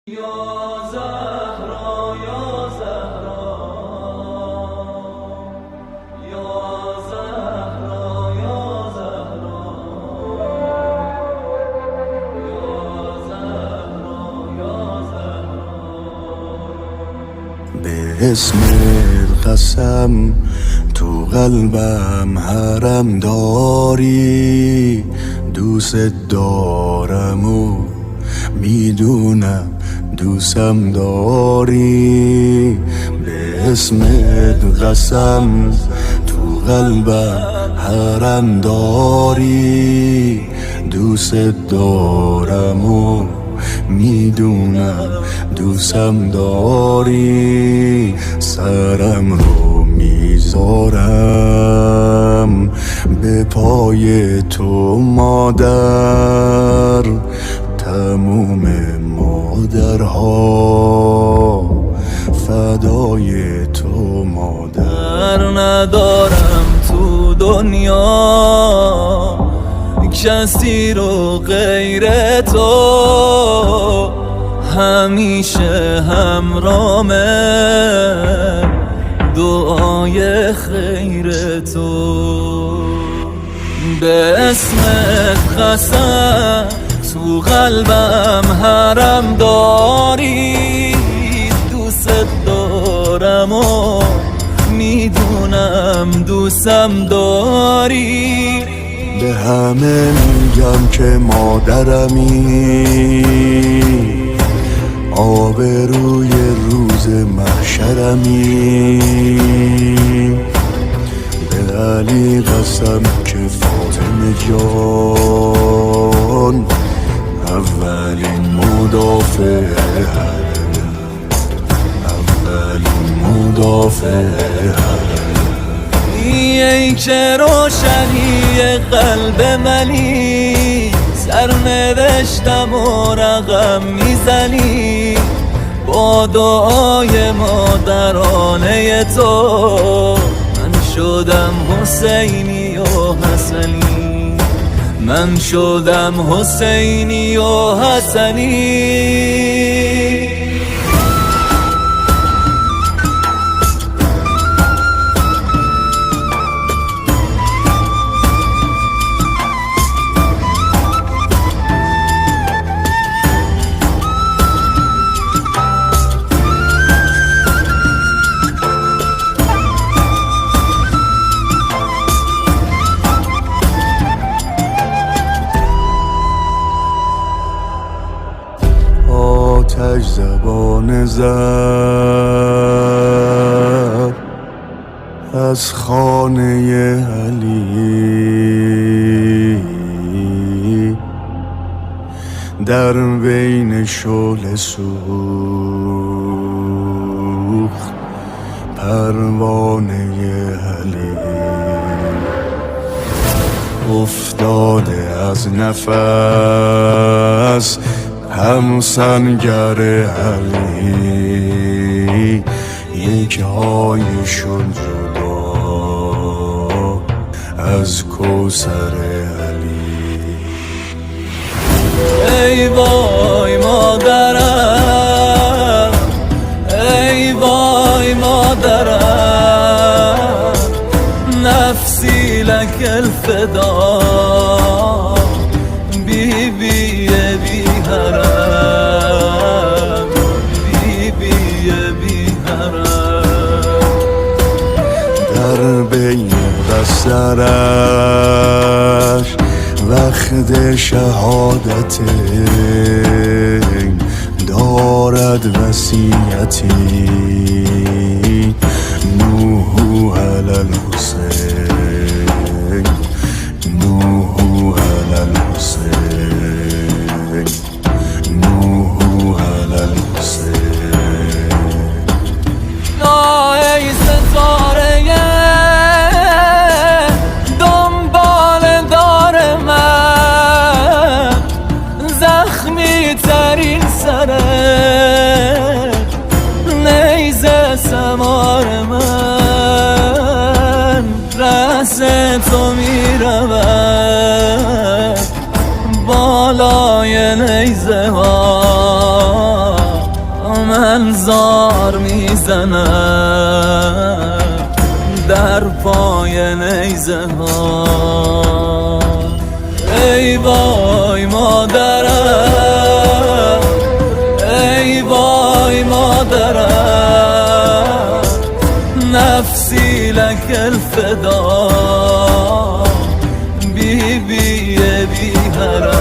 یا زهرا یا زهرا یا زهرا یا زهرا یا زهرا یا زهرا به اسم قسم تو قلبم حرم داری، دوست دارم و میدونم دوستم داری. به اسم قسم تو قلبم حرم داری، دوست دارم و میدونم دوستم داری. سرم رو میذارم به پای تو مادر، تموم مادرها فدای تو مادر. ندارم تو دنیا کسی رو غیر تو، همیشه همرامه دعای خیر تو. به اسمت قسم تو قلبم حرم داری، دوست دارم و میدونم دوستم داری. به همه میگم که مادرمی، آبروی روز محشرمی. به علی قسم که فاطمه جان اولین مدافع حرم، اولین مدافع حرم. ای که روشنی قلب منی، سرنوشتم و رقم میزنی. با دعای مادرانه تو من شدم حسینی و حسنی، من شدم حسینی و حسنی. آتش زبان زد از خانه علی، در بین شعله سوخت پروانه علی. افتاده از نفس همسنگر علی، یک هایشون جدا از کوثر علی. ای وای مادرم، ای وای مادرم، نفسی لک الفدا، بی بی بی حرم، بی بی بی حرم. در بین بسترش وقت شهادت دارد وصیتی، نوح علی الحسین، نوح علی الحسین، نوح علی الحسین. ای ستاره دنبال دار من، زخمی ترین سره نیزه سمار من، رأس تو میرود بالای نیزه ها. زلزار میزنم در پای نیزه ها. ای وای مادرم، ای وای مادرم، نفسی لک الفدا، بی بی بی هرم.